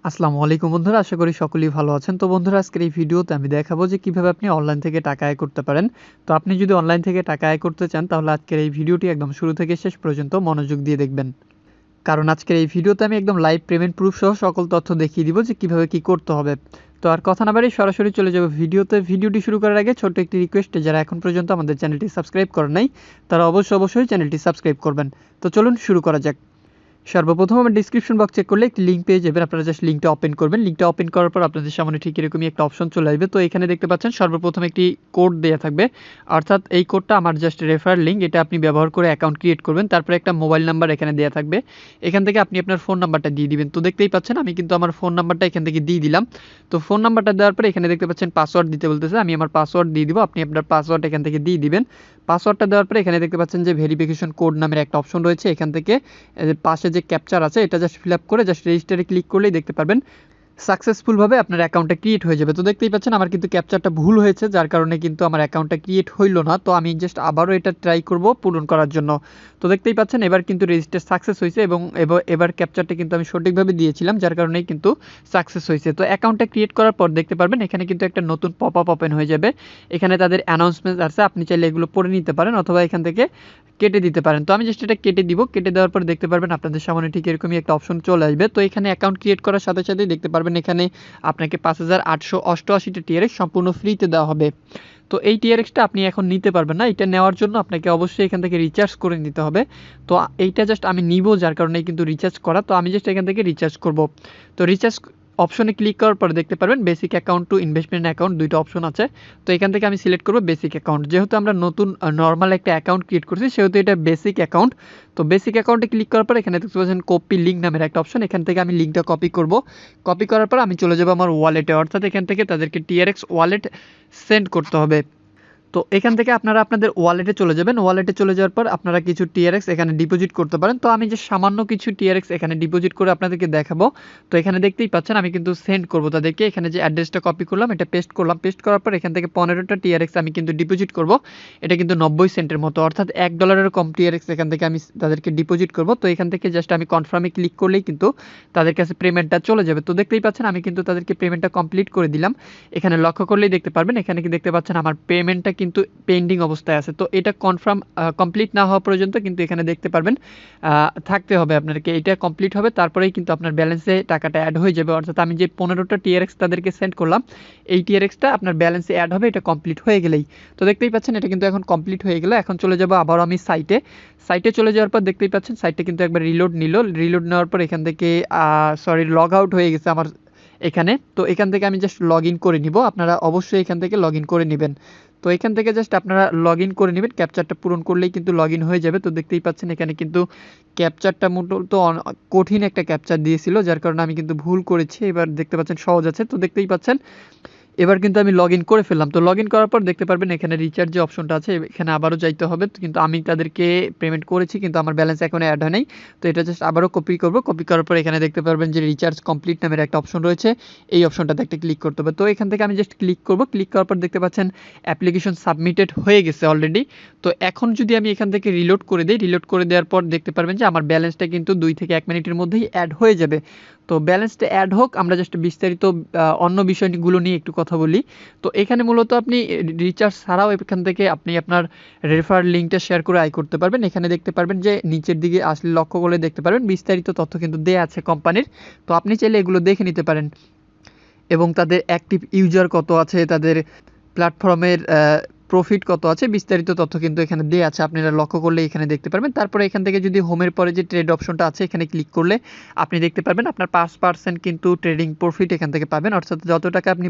আসসালামু আলাইকুম বন্ধুরা, আশা করি সকলেই ভালো আছেন। তো বন্ধুরা, আজকের এই ভিডিওতে আমি দেখাবো যে কিভাবে আপনি অনলাইন থেকে টাকা আয় করতে পারেন। তো আপনি যদি অনলাইন থেকে টাকা আয় করতে চান তাহলে আজকের এই ভিডিওটি একদম শুরু থেকে শেষ পর্যন্ত মনোযোগ দিয়ে দেখবেন। কারণ আজকের এই ভিডিওতে আমি একদম লাইভ পেমেন্ট প্রুফ সহ সকল তথ্য দেখিয়ে দিব যে কিভাবে কি করতে হবে। তো আর কথা না বাড়িয়ে সরাসরি চলে যাব ভিডিওতে। ভিডিওটি শুরু করার আগে ছোট্ট একটি রিকোয়েস্ট, যারা এখন পর্যন্ত আমাদের চ্যানেলটি সাবস্ক্রাইব করেন নাই তারা অবশ্যই চ্যানেলটি সাবস্ক্রাইব করবেন। তো চলুন শুরু করা যাক। সর্বপ্রথম আমার ডিসক্রিপশন বক্স চেক করলে একটি লিঙ্ক পেয়ে যাবেন। আপনারা জাস্ট লিঙ্কটা ওপেন করবেন। লিঙ্কটা ওপেন করার পর আপনাদের সামনে ঠিক এরকমই একটা অপশন চলে আসবে। তো এখানে দেখতে পাচ্ছেন সর্বপ্রথম একটি কোড দেয়া থাকবে, অর্থাৎ এই কোডটা আমার জাস্ট রেফার লিঙ্ক। এটা আপনি ব্যবহার করে অ্যাকাউন্ট ক্রিয়েট করবেন। তারপরে একটা মোবাইল নাম্বার এখানে দেয়া থাকবে, এখান থেকে আপনি আপনার ফোন নাম্বারটা দিয়ে দিবেন। তো দেখতেই পাচ্ছেন আমি কিন্তু আমার ফোন নাম্বারটা এখান থেকে দিয়ে দিলাম। তো ফোন নাম্বারটা দেওয়ার পরে এখানে দেখতে পাচ্ছেন পাসওয়ার্ড দিতে বলতেছে, আমি আমার পাসওয়ার্ড দিয়ে দিব। আপনি আপনার পাসওয়ার্ড এখান থেকে দিয়ে দিবেন। পাসওয়ার্ডটা দেওয়ার পরে এখানে দেখতে পাচ্ছেন যে ভেরিফিকেশন কোড নামের একটা অপশন রয়েছে। এখান থেকে পাশে যে ক্যাপচার আছে এটা জাস্ট ফিল আপ করে জাস্ট রেজিস্টারে ক্লিক করলেই দেখতে পারবেন সাকসেসফুলভাবে আপনার অ্যাকাউন্টটা ক্রিয়েট হয়ে যাবে। তো দেখতেই পাচ্ছেন আমার কিন্তু ক্যাপচারটা ভুল হয়েছে, যার কারণে কিন্তু আমার অ্যাকাউন্টটা ক্রিয়েট হইল না। তো আমি জাস্ট আবারও এটা ট্রাই করব পূরণ করার জন্য। তো দেখতেই পাচ্ছেন এবার কিন্তু রেজিস্টার সাকসেস হয়েছে এবং এবার ক্যাপচারটা কিন্তু আমি সঠিকভাবে দিয়েছিলাম, যার কারণেই কিন্তু সাকসেস হয়েছে। তো অ্যাকাউন্টটা ক্রিয়েট করার পর দেখতে পারবেন এখানে কিন্তু একটা নতুন পপ আপ ওপেন হয়ে যাবে। এখানে তাদের অ্যানাউন্সমেন্ট আছে, আপনি চাইলে এগুলো পড়ে নিতে পারেন অথবা এখান থেকে কেটে দিতে পারেন। তো আমি জাস্ট এটা কেটে দিব। কেটে দেওয়ার পর দেখতে পারবেন আপনাদের সামনে ঠিক এরকমই একটা অপশন চলে আসবে। তো এখানে অ্যাকাউন্ট ক্রিয়েট করার সাথে সাথেই দেখতে পারবেন এখানে আপনাকে 5888টা টিআরএক্স সম্পূর্ণ ফ্রিতে দেওয়া হবে। তো এই টিআরএক্সটা আপনি এখন নিতে পারবেন না। এটা নেওয়ার জন্য আপনাকে অবশ্যই এখান থেকে রিচার্জ করে নিতে হবে। তো এইটা জাস্ট আমি নিব, যার কারণে কিন্তু রিচার্জ করা। তো আমি জাস্ট এখান থেকে রিচার্জ করব। তো রিচার্জ অপশনে ক্লিক করার পরে দেখতে পারবেন basic account two investment account, দুইটা অপশন আছে। তো এখান থেকে আমি সিলেক্ট করব বেসিক অ্যাকাউন্ট। যেহেতু আমরা নতুন নর্মাল একটা অ্যাকাউন্ট ক্রিয়েট করছি সেহেতু এটা বেসিক অ্যাকাউন্ট। তো বেসিক অ্যাকাউন্টে ক্লিক করার পর এখানে দেখতে পাচ্ছেন কপি লিঙ্ক নামের একটা অপশন। এখান থেকে আমি লিঙ্কটা কপি করব। কপি করার পর আমি চলে যাব আমার ওয়ালেটে, অর্থাৎ এখান থেকে তাদেরকে টিআরএক্স ওয়ালেট সেন্ড করতে হবে। তো এখান থেকে আপনারা আপনাদের ওয়ালেটে চলে যাবেন। ওয়ালেটে চলে যাওয়ার পর আপনারা কিছু টিআরএক্স এখানে ডিপোজিট করতে পারেন। তো আমি যে সামান্য কিছু টিআরএক্স এখানে ডিপোজিট করে আপনাদেরকে দেখাবো। তো এখানে দেখতেই পাচ্ছেন আমি কিন্তু সেন্ড করব তাদেরকে। এখানে যে অ্যাড্রেসটা কপি করলাম এটা পেস্ট করলাম। পেস্ট করার পর এখান থেকে 15টা টিআরএক্স আমি কিন্তু ডিপোজিট করব। এটা কিন্তু 90 সেন্টের মতো, অর্থাৎ $1 কম টিআরএক্স এখান থেকে আমি তাদেরকে ডিপোজিট করব। তো এখান থেকে জাস্ট আমি কনফার্মে ক্লিক করলেই কিন্তু তাদের কাছে পেমেন্টটা চলে যাবে। তো দেখতেই পাচ্ছেন আমি কিন্তু তাদেরকে পেমেন্টটা কমপ্লিট করে দিলাম। এখানে লক্ষ্য করলেই দেখতে পারবেন এখানে কি দেখতে পাচ্ছেন আমার পেমেন্টটা কিন্তু পেন্ডিং অবস্থায় আছে। তো এটা কনফার্ম কমপ্লিট না হওয়া পর্যন্ত কিন্তু এখানে দেখতে পারবেন থাকতে হবে আপনাদেরকে। এটা কমপ্লিট হবে তারপরেই কিন্তু আপনার ব্যালেন্সে টাকাটা অ্যাড হয়ে যাবে। অর্থাৎ আমি যে 15টা টিআরএক্স তাদেরকে সেন্ড করলাম এই টিআরএক্সটা আপনার ব্যালেন্সে অ্যাড হবে, এটা কমপ্লিট হয়ে গেলেই। তো দেখতেই পাচ্ছেন এটা কিন্তু এখন কমপ্লিট হয়ে গেল। এখন চলে যাব আবার আমি সাইটে চলে যাওয়ার পর দেখতেই পাচ্ছেন সাইটটা কিন্তু একবার রিলোড নিল। রিলোড নেওয়ার পর এখান থেকে লগ আউট হয়ে গেছে আমার এখানে। তো এখান থেকে আমি জাস্ট লগ ইন করে নিব। আপনারা অবশ্যই এখান থেকে লগ ইন করে নেবেন। তো এখান থেকে জাস্ট আপনারা লগ ইন করে নেবেন। ক্যাপচারটা পূরণ করলেই কিন্তু লগ ইন হয়ে যাবে। তো দেখতেই পাচ্ছেন এখানে কিন্তু ক্যাপচারটা মূলত কঠিন একটা ক্যাপচার দিয়েছিল, যার কারণে আমি কিন্তু ভুল করেছি। এবার দেখতে পাচ্ছেন সহজ আছে। তো দেখতেই পাচ্ছেন এবার কিন্তু আমি লগ ইন করে ফেললাম। তো লগ ইন করার পর দেখতে পারবেন এখানে রিচার্জ যে অপশনটা আছে এখানে আবারও যাইতে হবে। কিন্তু আমি তাদেরকে পেমেন্ট করেছি কিন্তু আমার ব্যালেন্স এখনো অ্যাড হয় নাই। তো এটা জাস্ট আবারও কপি করব। কপি করার পর এখানে দেখতে পারবেন যে রিচার্জ কমপ্লিট নামের একটা অপশন রয়েছে, এই অপশনটাতে একটা ক্লিক করতে হবে। তো এখান থেকে আমি জাস্ট ক্লিক করব। ক্লিক করার পর দেখতে পাচ্ছেন অ্যাপ্লিকেশন সাবমিটেড হয়ে গেছে অলরেডি। তো এখন যদি আমি এখান থেকে রিলোড করে দিই, রিলোড করে দেওয়ার পর দেখতে পারবেন যে আমার ব্যালেন্সটা কিন্তু 2 থেকে 1 মিনিটের মধ্যেই অ্যাড হয়ে যাবে। তো ব্যালেন্সটা অ্যাড হোক, আমরা জাস্ট বিস্তারিত অন্য বিষয়গুলো নিয়ে একটু কথা বলি। তো এখানে মূলত আপনি রিচার্জ ছাড়াও এখান থেকে আপনি আপনার রেফার লিঙ্কটা শেয়ার করে আয় করতে পারবেন। এখানে দেখতে পারবেন যে নিচের দিকে আসলে লক্ষ্য করলে দেখতে পারবেন বিস্তারিত তথ্য কিন্তু দেয়া আছে কোম্পানির। তো আপনি চাইলে এগুলো দেখে নিতে পারেন এবং তাদের অ্যাক্টিভ ইউজার কত আছে, তাদের প্ল্যাটফর্মের প্রফিট কত আছে, বিস্তারিত তথ্য কিন্তু এখানে দেওয়া আছে। আপনারা লক্ষ্য করলে এখানে দেখতে পারবেন। তারপরে এখান থেকে যদি হোমের পরে যে ট্রেড অপশনটা আছে এখানে ক্লিক করলে আপনি দেখতে পারবেন আপনার 5% কিন্তু ট্রেডিং প্রফিট এখান থেকে পাবেন। অর্থাৎ যত টাকা আপনি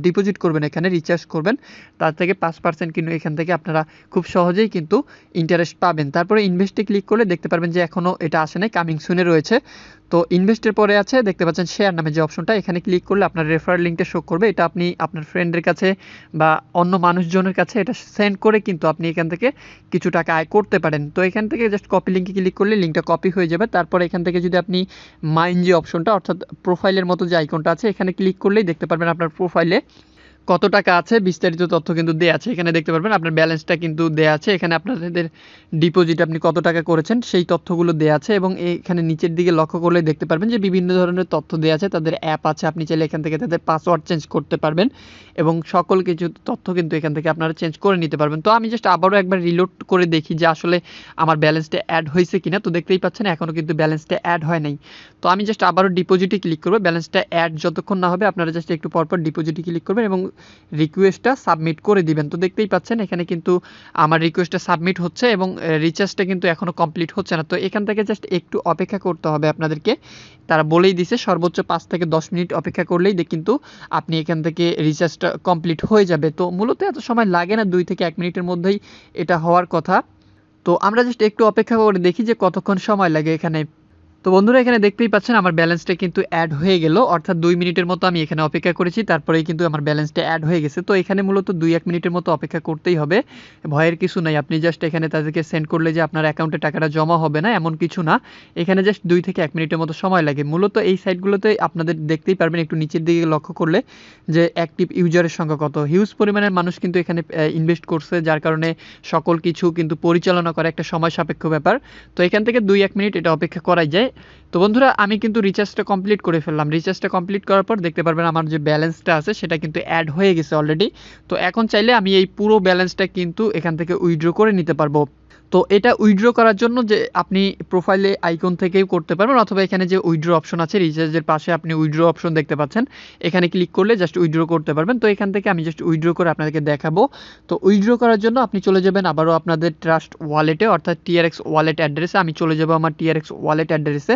ডিপোজিট করবেন এখানে রিচার্জ করবেন তার থেকে 5% কিন্তু এখান থেকে আপনারা খুব সহজেই কিন্তু ইন্টারেস্ট পাবেন। তারপরে ইনভেস্টে ক্লিক করলে দেখতে পারবেন যে এখনও এটা আসে নাই, কামিং সুনে রয়েছে। তো ইনভেস্টের পরে আছে দেখতে পাচ্ছেন শেয়ার নামে যে অপশনটা, এখানে ক্লিক করলে আপনার রেফারেল লিঙ্কটা শো করবে। এটা আপনি আপনার ফ্রেন্ডের কাছে বা অন্য মানুষজনের কাছে এটা সেন্ড করে কিন্তু আপনি এখান থেকে কিছু টাকা আয় করতে পারেন। তো এখান থেকে জাস্ট কপি লিঙ্কে ক্লিক করলে লিঙ্কটা কপি হয়ে যাবে। তারপর এখান থেকে যদি আপনি মাইন যে অপশনটা অর্থাৎ প্রোফাইলের মতো যে আইকনটা আছে এখানে ক্লিক করলেই দেখতে পারবেন আপনার প্রোফাইলে কত টাকা আছে বিস্তারিত তথ্য কিন্তু দেয়া আছে। এখানে দেখতে পারবেন আপনার ব্যালেন্সটা কিন্তু দেয়া আছে। এখানে আপনাদের ডিপোজিট আপনি কত টাকা করেছেন সেই তথ্যগুলো দেয়া আছে এবং এখানে নিচের দিকে লক্ষ্য করলে দেখতে পারবেন যে বিভিন্ন ধরনের তথ্য দেয়া আছে। তাদের অ্যাপ আছে। আপনি চাইলে এখান থেকে তাদের পাসওয়ার্ড চেঞ্জ করতে পারবেন এবং সকল কিছু তথ্য কিন্তু এখান থেকে আপনারা চেঞ্জ করে নিতে পারবেন। তো আমি জাস্ট আবারও একবার রিলোড করে দেখি যে আসলে আমার ব্যালেন্সটা অ্যাড হয়েছে কিনা। তো দেখতেই পাচ্ছেন এখনও কিন্তু ব্যালেন্সটা অ্যাড হয় নাই। তো আমি জাস্ট আবারও ডিপোজিটে ক্লিক করব। ব্যালেন্সটা অ্যাড যতক্ষণ না হবে আপনারা জাস্ট একটু পরপর ডিপোজিটে ক্লিক করবেন এবং রিকোয়েস্টটা সাবমিট করে দিবেন। তো দেখতেই পাচ্ছেন এখানে কিন্তু আমার রিকোয়েস্টটা সাবমিট হচ্ছে এবং রিচার্জটা কিন্তু এখনও কমপ্লিট হচ্ছে না। তো এখান থেকে জাস্ট একটু অপেক্ষা করতে হবে আপনাদেরকে। তারা বলেই দিছে সর্বোচ্চ 5 থেকে 10 মিনিট অপেক্ষা করলেই কিন্তু আপনি এখান থেকে রিচার্জটা কমপ্লিট হয়ে যাবে। তো মূলত এত সময় লাগে না, 2 থেকে 1 মিনিটের মধ্যেই এটা হওয়ার কথা। তো আমরা জাস্ট একটু অপেক্ষা করে দেখি যে কতক্ষণ সময় লাগে এখানে। তো বন্ধুরা এখানে দেখতেই পাচ্ছেন আমার ব্যালেন্সটা কিন্তু অ্যাড হয়ে গেল, অর্থাৎ 2 মিনিটের মতো আমি এখানে অপেক্ষা করেছি, তারপরেই কিন্তু আমার ব্যালেন্সটা অ্যাড হয়ে গেছে। তো এখানে মূলত 2-1 মিনিটের মতো অপেক্ষা করতেই হবে, ভয়ের কিছু নাই। আপনি জাস্ট এখানে তাদেরকে সেন্ড করলে যে আপনার অ্যাকাউন্টে টাকাটা জমা হবে না এমন কিছু না। এখানে জাস্ট 2 থেকে 1 মিনিটের মতো সময় লাগে। মূলত এই সাইটগুলোতে আপনাদের দেখতেই পারবেন একটু নিচের দিকে লক্ষ্য করলে যে অ্যাক্টিভ ইউজারের সংখ্যা কত, হিউজ পরিমাণের মানুষ কিন্তু এখানে ইনভেস্ট করছে, যার কারণে সকল কিছু কিন্তু পরিচালনা করা একটা সময় সাপেক্ষ ব্যাপার। তো এখান থেকে 2-1 মিনিট এটা অপেক্ষা করাই যায়। তো বন্ধুরা আমি কিন্তু রিচার্জটা কমপ্লিট করে ফেললাম। রিচার্জটা কমপ্লিট করার পর দেখতে পারবেন আমার যে ব্যালেন্সটা আছে সেটা কিন্তু অ্যাড হয়ে গেছে অলরেডি। তো এখন চাইলে আমি এই পুরো ব্যালেন্সটা কিন্তু এখান থেকে উইথড্র করে নিতে পারবো। তো এটা উইথড্র করার জন্য যে আপনি প্রোফাইলে আইকন থেকেই করতে পারবেন, অথবা এখানে যে উইথড্র অপশন আছে রিচার্জের পাশে আপনি উইথড্র অপশন দেখতে পাচ্ছেন, এখানে ক্লিক করলে জাস্ট উইথড্র করতে পারবেন। তো এখান থেকে আমি জাস্ট উইথড্র করে আপনাদেরকে দেখাবো। তো উইথড্র করার জন্য আপনি চলে যাবেন আবারও আপনাদের ট্রাস্ট ওয়ালেটে, অর্থাৎ টিআরএক্স ওয়ালেট অ্যাড্রেসে। আমি চলে যাব আমার টিআরএক্স ওয়ালেট অ্যাড্রেসে।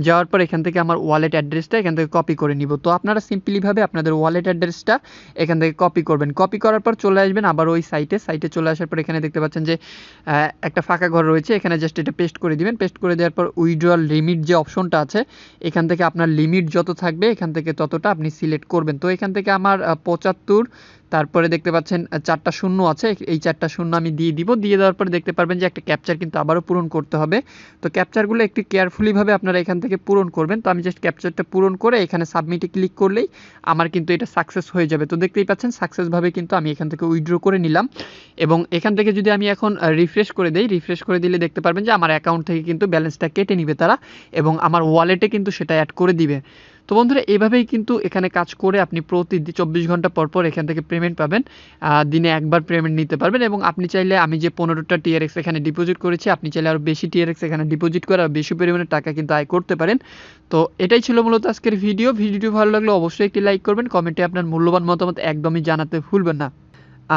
যাওয়ার পর এখান থেকে আমার ওয়ালেট অ্যাড্রেসটা এখান থেকে কপি করে নিব। তো আপনারা সিম্পলিভাবে আপনাদের ওয়ালেট অ্যাড্রেসটা এখান থেকে কপি করবেন। কপি করার পর চলে আসবেন আবার ওই সাইটে চলে আসার পর এখানে দেখতে পাচ্ছেন যে একটা ফাঁকা ঘর রয়েছে, এখানে জাস্ট এটা পেস্ট করে দিবেন। পেস্ট করে দেওয়ার পর উইথড্রয়াল লিমিট যে অপশনটা আছে এখান থেকে আপনার লিমিট যত থাকবে এখান থেকে ততটা আপনি সিলেক্ট করবেন। তো এখান থেকে আমার 75, তারপরে দেখতে পাচ্ছেন 4টা শূন্য আছে, এই 4টা শূন্য আমি দিয়ে দিব। দিয়ে দেওয়ার পরে দেখতে পারবেন যে একটা ক্যাপচার কিন্তু আবারও পূরণ করতে হবে। তো ক্যাপচারগুলো একটু কেয়ারফুলিভাবে আপনারা এখান থেকে পূরণ করবেন। তো আমি জাস্ট ক্যাপচারটা পূরণ করে এখানে সাবমিটে ক্লিক করলেই আমার কিন্তু এটা সাকসেস হয়ে যাবে। তো দেখতেই পাচ্ছেন সাকসেসভাবে কিন্তু আমি এখান থেকে উইথড্র করে নিলাম। এবং এখান থেকে যদি আমি এখন রিফ্রেশ করে দেই, রিফ্রেশ করে দিলে দেখতে পারবেন যে আমার অ্যাকাউন্ট থেকে কিন্তু ব্যালেন্সটা কেটে নিবে তারা এবং আমার ওয়ালেটে কিন্তু সেটা অ্যাড করে দিবে। তো বন্ধুরা এভাবেই কিন্তু এখানে কাজ করে আপনি প্রতি 24 ঘন্টা পর পর এখান থেকে পেমেন্ট পাবেন। দিনে একবার পেমেন্ট নিতে পারবেন এবং আপনি চাইলে আমি যে 15টা টিআরএক্স এখানে ডিপোজিট করেছি, আপনি চাইলে আরও বেশি টিআরএক্স এখানে ডিপোজিট করে আর বেশি পরিমাণে টাকা কিন্তু আয় করতে পারেন। তো এটাই ছিল মূলত আজকের ভিডিওটি ভালো লাগলে অবশ্যই একটি লাইক করবেন, কমেন্টে আপনার মূল্যবান মতামত একদমই জানাতে ভুলবেন না।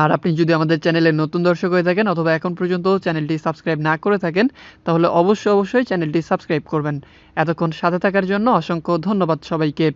আর আপনি যদি আমাদের চ্যানেলে নতুন দর্শক হয়ে থাকেন অথবা এখন পর্যন্ত চ্যানেলটি সাবস্ক্রাইব না করে থাকেন তাহলে অবশ্যই চ্যানেলটি সাবস্ক্রাইব করবেন। এতক্ষণ সাথে থাকার জন্য অসংখ্য ধন্যবাদ সবাইকে।